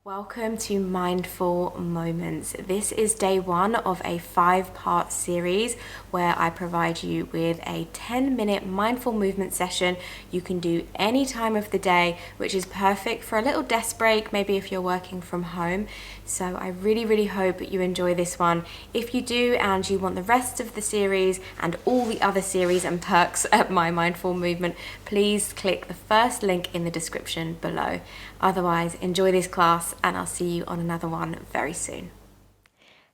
Welcome to Mindful Moments. This is day one of a 5-part series where I provide you with a 10-minute mindful movement session you can do any time of the day, which is perfect for a little desk break, maybe if you're working from home. So I really hope you enjoy this one. If you do and you want the rest of the series and all the other series and perks at My Mindful Movement, please click the first link in the description below. Otherwise, enjoy this class and I'll see you on another one very soon.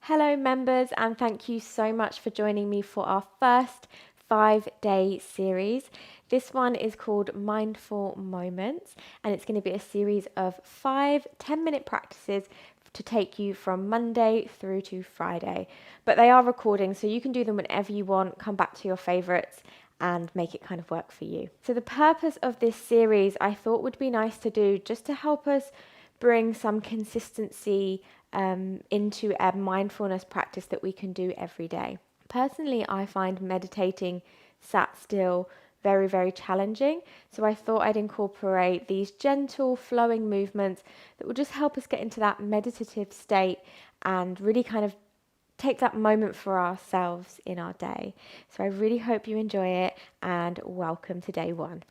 Hello members, and thank you so much for joining me for our first 5-day series. This one is called Mindful Moments, and it's going to be a series of 5 10-minute practices to take you from Monday through to Friday. But they are recording, so you can do them whenever you want, come back to your favorites and make it kind of work for you. So the purpose of this series I thought would be nice to do just to help us bring some consistency into a mindfulness practice that we can do every day. Personally, I find meditating sat still very challenging, so I thought I'd incorporate these gentle flowing movements that will just help us get into that meditative state and really kind of take that moment for ourselves in our day. So I really hope you enjoy it, and welcome to day one.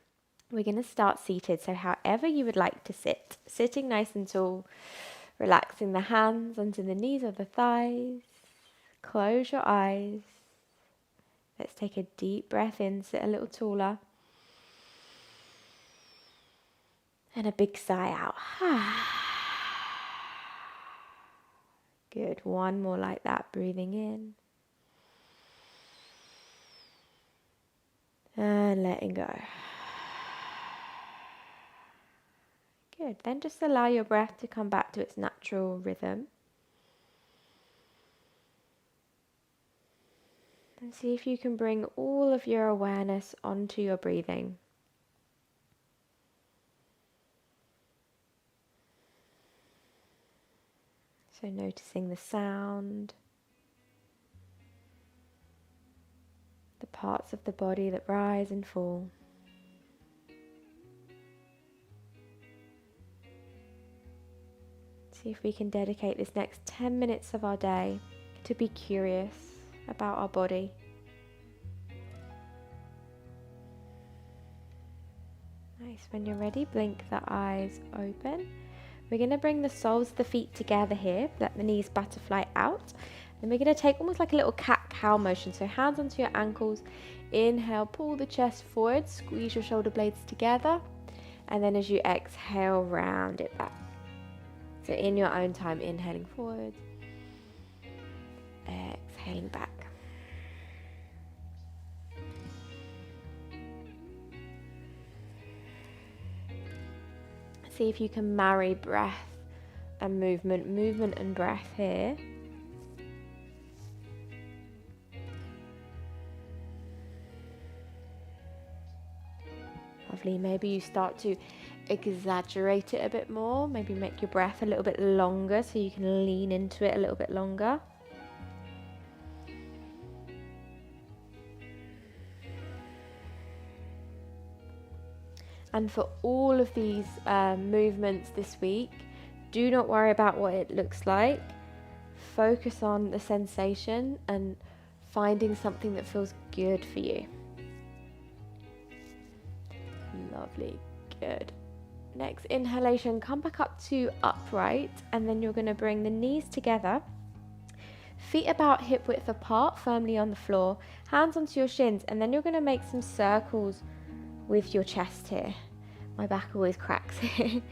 We're going to start seated, so however you would like to sit. Sitting nice and tall, relaxing the hands under the knees or the thighs. Close your eyes. Let's take a deep breath in, sit a little taller. And a big sigh out. Good, one more like that, breathing in. And letting go. Good, then just allow your breath to come back to its natural rhythm. And see if you can bring all of your awareness onto your breathing. So noticing the sound, the parts of the body that rise and fall. See if we can dedicate this next 10 minutes of our day to be curious about our body. Nice, when you're ready, blink the eyes open. We're going to bring the soles of the feet together here, let the knees butterfly out. Then we're going to take almost like a little cat-cow motion, so hands onto your ankles. Inhale, pull the chest forward, squeeze your shoulder blades together. And then as you exhale, round it back. So in your own time, inhaling forward, exhaling back. See if you can marry breath and movement and breath here. Lovely, maybe you start to exaggerate it a bit more, maybe make your breath a little bit longer so you can lean into it a little bit longer. And for all of these movements this week, do not worry about what it looks like. Focus on the sensation and finding something that feels good for you. Lovely, good. Next inhalation, come back up to upright, and then you're going to bring the knees together. Feet about hip width apart, firmly on the floor. Hands onto your shins, and then you're going to make some circles with your chest here. My back always cracks here.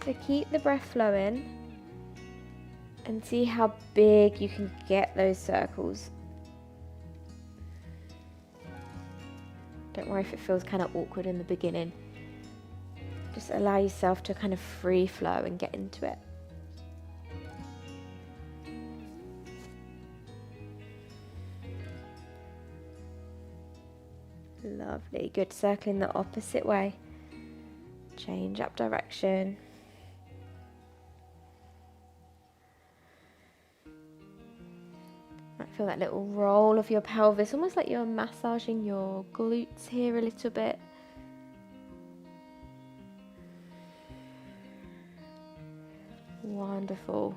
So keep the breath flowing and see how big you can get those circles. Don't worry if it feels kind of awkward in the beginning. Just allow yourself to kind of free flow and get into it. Lovely, good. Circling the opposite way. Change up direction. Might feel that little roll of your pelvis, almost like you're massaging your glutes here a little bit. Wonderful.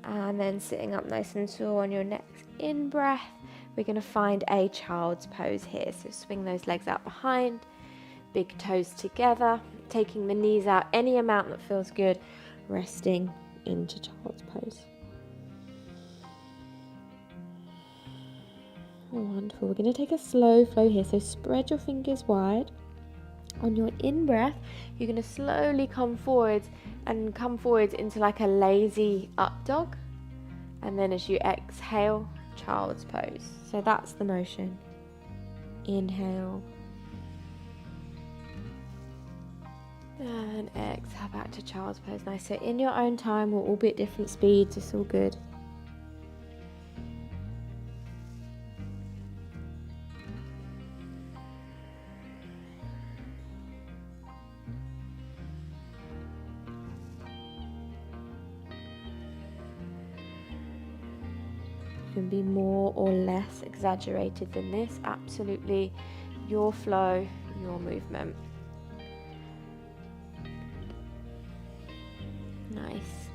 And then sitting up nice and tall on your next in-breath, we're going to find a child's pose here. So swing those legs out behind, big toes together, taking the knees out any amount that feels good, resting into child's pose. Wonderful. We're going to take a slow flow here. So spread your fingers wide. On your in-breath, you're going to slowly come forwards into like a lazy up dog. And then as you exhale, child's pose. So that's the motion. Inhale. And exhale back to child's pose. Nice. So in your own time, we'll all be at different speeds. It's all good. Can be more or less exaggerated than this. Absolutely your flow, your movement. Nice.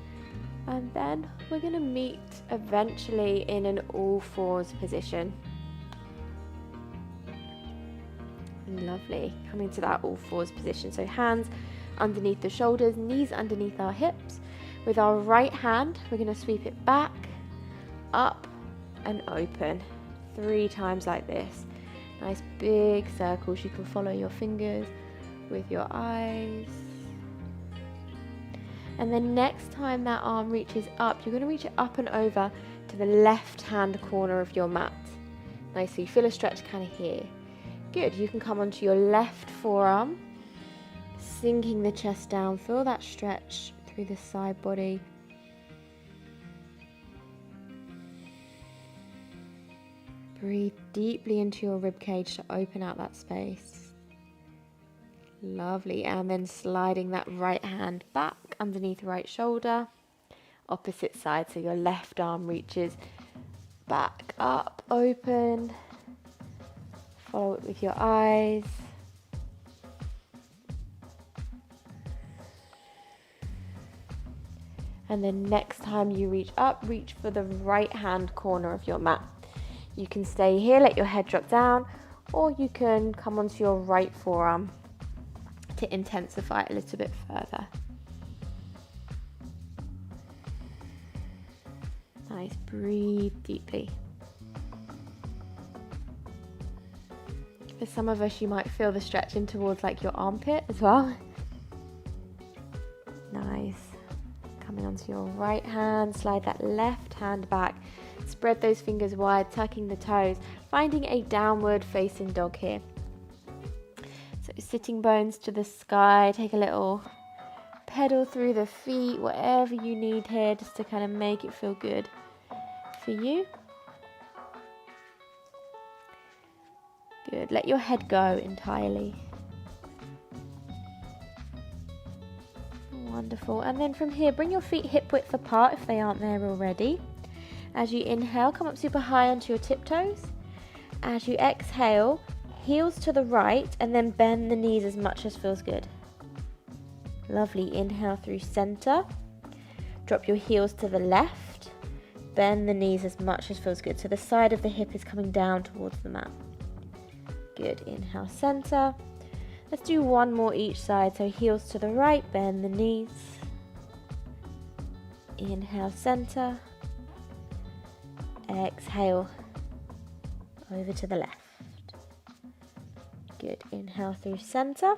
And then we're going to meet eventually in an all fours position. Lovely. Coming to that all fours position. So hands underneath the shoulders, knees underneath our hips. With our right hand, we're going to sweep it back, up, and open 3 times like this. Nice big circles. You can follow your fingers with your eyes. And then next time that arm reaches up, you're going to reach it up and over to the left hand corner of your mat. Nice, so you feel a stretch kind of here. Good, you can come onto your left forearm, sinking the chest down. Feel that stretch through the side body. Breathe deeply into your rib cage to open out that space. Lovely. And then sliding that right hand back underneath the right shoulder. Opposite side, so your left arm reaches back up, open. Follow it with your eyes. And then next time you reach up, reach for the right hand corner of your mat. You can stay here, let your head drop down, or you can come onto your right forearm to intensify it a little bit further. Nice, breathe deeply. For some of us, you might feel the stretch in towards like your armpit as well. Nice. Coming onto your right hand, slide that left hand back. Spread those fingers wide, tucking the toes, finding a downward facing dog here. So sitting bones to the sky, take a little pedal through the feet, whatever you need here, just to kind of make it feel good for you. Good, let your head go entirely. Wonderful, and then from here, bring your feet hip width apart if they aren't there already. As you inhale, come up super high onto your tiptoes. As you exhale, heels to the right and then bend the knees as much as feels good. Lovely, inhale through center. Drop your heels to the left. Bend the knees as much as feels good. So the side of the hip is coming down towards the mat. Good, inhale center. Let's do one more each side. So heels to the right, bend the knees. Inhale center. Exhale over to the left. Good, inhale through center.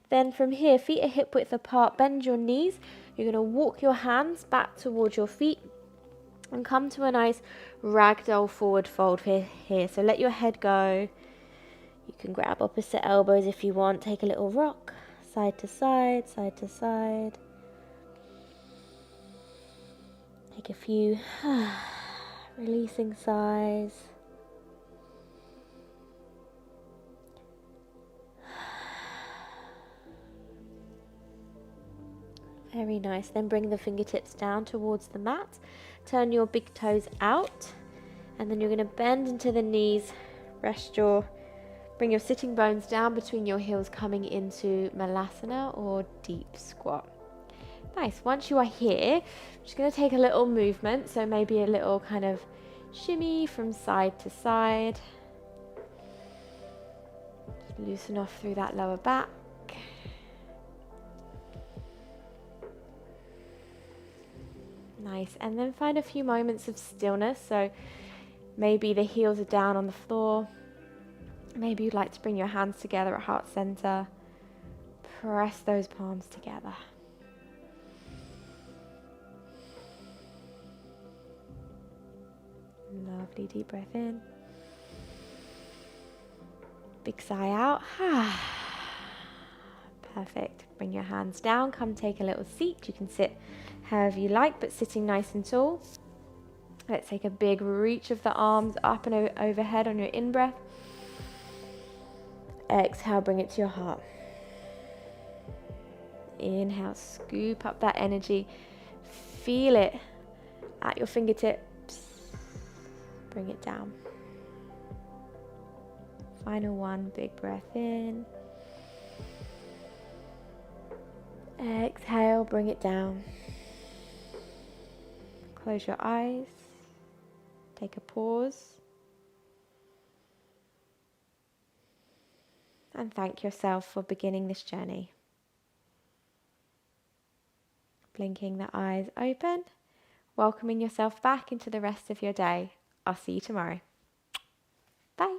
Then from here, feet are hip width apart, bend your knees. You're going to walk your hands back towards your feet and come to a nice ragdoll forward fold here. So let your head go. You can grab opposite elbows if you want. Take a little rock, side to side, side to side. Take a few releasing sighs. Very nice. Then bring the fingertips down towards the mat. Turn your big toes out. And then you're going to bend into the knees. Bring your sitting bones down between your heels, coming into Malasana or deep squat. Nice. Once you are here, I'm just going to take a little movement. So maybe a little kind of shimmy from side to side. Just loosen off through that lower back. Nice. And then find a few moments of stillness. So maybe the heels are down on the floor. Maybe you'd like to bring your hands together at heart center. Press those palms together. Lovely deep breath in. Big sigh out. Perfect. Bring your hands down. Come take a little seat. You can sit however you like, but sitting nice and tall. Let's take a big reach of the arms up and overhead on your in-breath. Exhale, bring it to your heart. Inhale, scoop up that energy. Feel it at your fingertips. Bring it down. Final one, big breath in. Exhale, bring it down. Close your eyes. Take a pause. And thank yourself for beginning this journey. Blinking the eyes open. Welcoming yourself back into the rest of your day. I'll see you tomorrow. Bye.